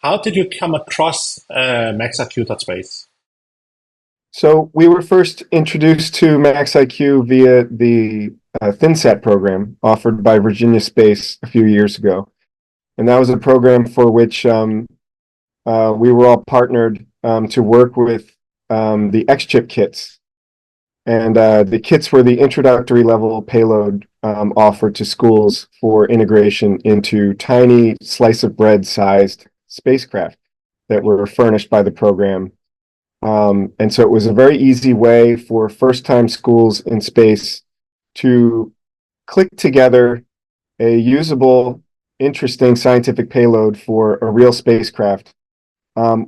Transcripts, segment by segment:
How did you come across MaxIQ Space? So we were first introduced to MaxIQ via the ThinSat program offered by Virginia Space a few years ago. And that was a program for which we were all partnered to work with the xChip kits. And the kits were the introductory level payload offered to schools for integration into tiny slice of bread sized spacecraft that were furnished by the program. And so it was a very easy way for first-time schools in space to click together a usable, interesting scientific payload for a real spacecraft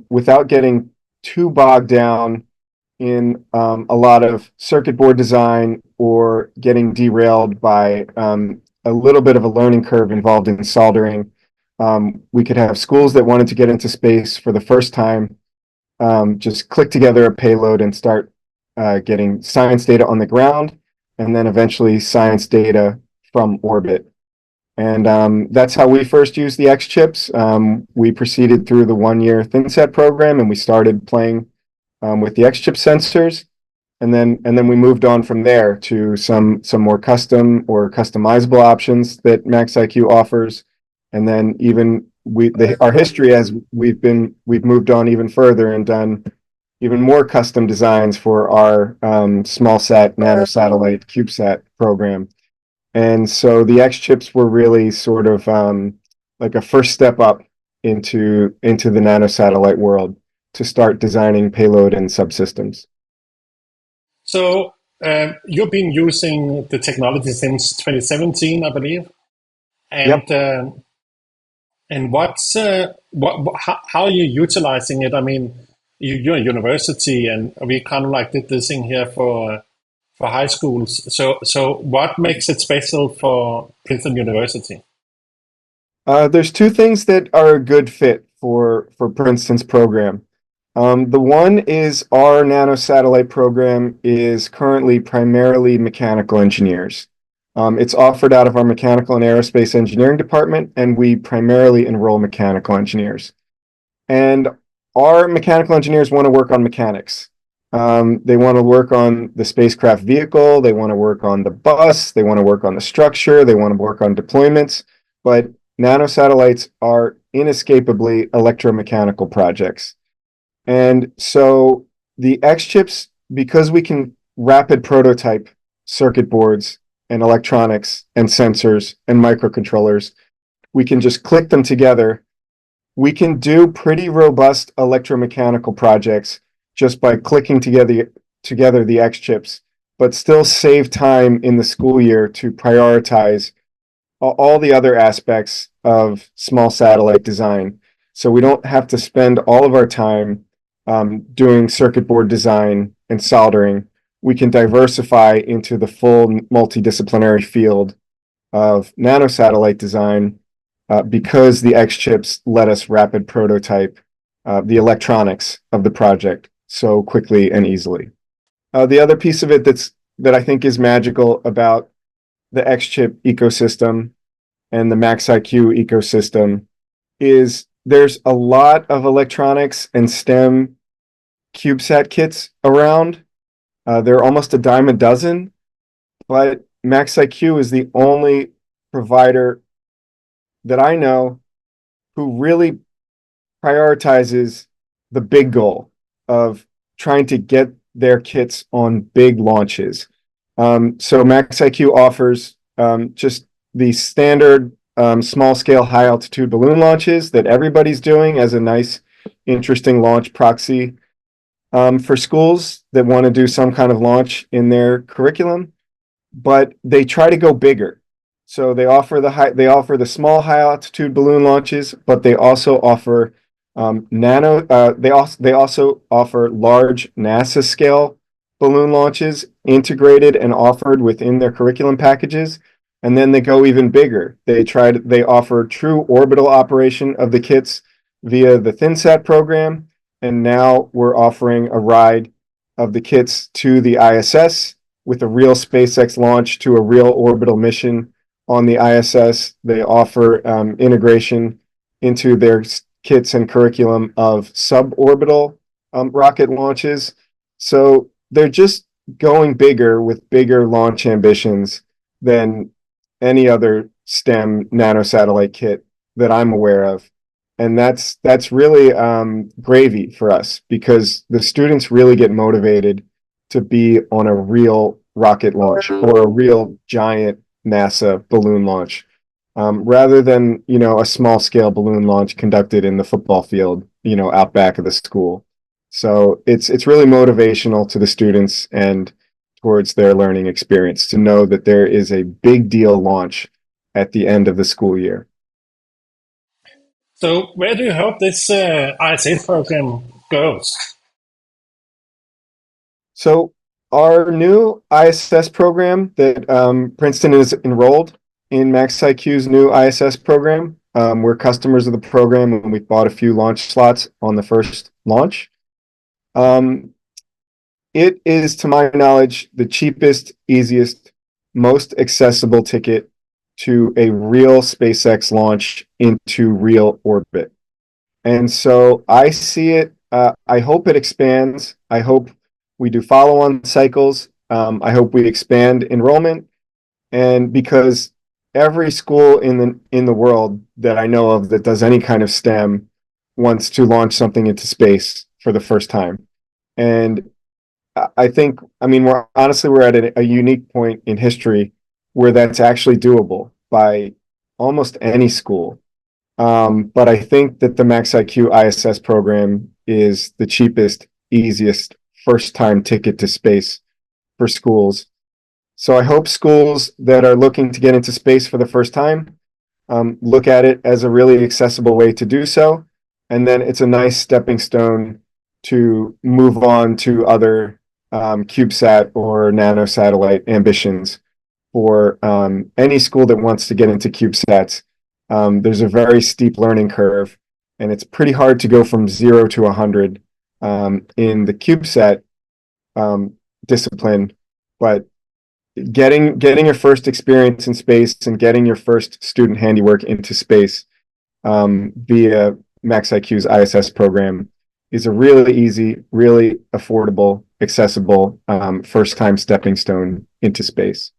without getting too bogged down in a lot of circuit board design or getting derailed by a little bit of a learning curve involved in soldering. We could have schools that wanted to get into space for the first time just click together a payload and start getting science data on the ground, and then eventually science data from orbit. And that's how we first used the xChips. We proceeded through the one-year ThinSat program, and we started playing with the xChip sensors. And then we moved on from there to some more custom or customizable options that MaxIQ offers. And then even our history as we've moved on even further and done even more custom designs for our small sat nanosatellite CubeSat program. And so the xChips were really sort of like a first step up into the nanosatellite world to start designing payload and subsystems. So you've been using the technology since 2017, I believe. Yep. And how are you utilizing it? I mean, you're a university, and we kind of like did this thing here for high schools. So what makes it special for Princeton University? There's two things that are a good fit for Princeton's program. The one is our nanosatellite program is currently primarily mechanical engineers. It's offered out of our mechanical and aerospace engineering department, and we primarily enroll mechanical engineers. And our mechanical engineers want to work on mechanics. They want to work on the spacecraft vehicle, they want to work on the bus, they want to work on the structure, they want to work on deployments, but nanosatellites are inescapably electromechanical projects. And so the xChips, because we can rapid prototype circuit boards and electronics and sensors and microcontrollers, we can just click them together. We can do pretty robust electromechanical projects just by clicking together the xChips, but still save time in the school year to prioritize all the other aspects of small satellite design. So we don't have to spend all of our time doing circuit board design and soldering. We can diversify into the full multidisciplinary field of nanosatellite design because the xChips let us rapid prototype the electronics of the project so quickly and easily. The other piece of it that I think is magical about the xChip ecosystem and the MaxIQ ecosystem is there's a lot of electronics and STEM CubeSat kits around. There are almost a dime a dozen, but MaxIQ is the only provider that I know who really prioritizes the big goal of trying to get their kits on big launches. So MaxIQ offers just the standard small scale high altitude balloon launches that everybody's doing as a nice, interesting launch proxy for schools that want to do some kind of launch in their curriculum, but they try to go bigger. So they offer the small high altitude balloon launches, but they also offer they also offer large NASA scale balloon launches integrated and offered within their curriculum packages. And then they go even bigger. They offer true orbital operation of the kits via the ThinSat program. And now we're offering a ride of the kits to the ISS with a real SpaceX launch to a real orbital mission on the ISS. They offer integration into their kits and curriculum of suborbital rocket launches. So they're just going bigger with bigger launch ambitions than any other STEM nanosatellite kit that I'm aware of. And that's really gravy for us because the students really get motivated to be on a real rocket launch or a real giant NASA balloon launch, rather than a small scale balloon launch conducted in the football field, out back of the school. So it's really motivational to the students and towards their learning experience to know that there is a big deal launch at the end of the school year. So where do you hope this ISA program goes? So our new ISS program that Princeton is enrolled in MaxIQ's new ISS program. We're customers of the program and we bought a few launch slots on the first launch. It is, to my knowledge, the cheapest, easiest, most accessible ticket to a real SpaceX launch into real orbit. And so I see it, I hope it expands. I hope we do follow-on cycles. I hope we expand enrollment. And because every school in the world that I know of that does any kind of STEM wants to launch something into space for the first time. And I think, we're at a unique point in history where that's actually doable by almost any school. But I think that the MaxIQ ISS program is the cheapest, easiest first time ticket to space for schools. So I hope schools that are looking to get into space for the first time look at it as a really accessible way to do so. And then it's a nice stepping stone to move on to other CubeSat or nanosatellite ambitions for any school that wants to get into CubeSats. There's a very steep learning curve, and it's pretty hard to go from 0 to 100 in the CubeSat discipline. But getting your first experience in space and getting your first student handiwork into space via MaxIQ's ISS program is a really easy, really affordable, accessible first-time stepping stone into space.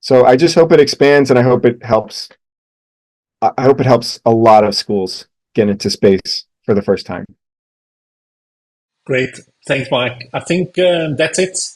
So I just hope it expands, and I hope it helps. I hope it helps a lot of schools get into space for the first time. Great. Thanks, Mike. I think that's it.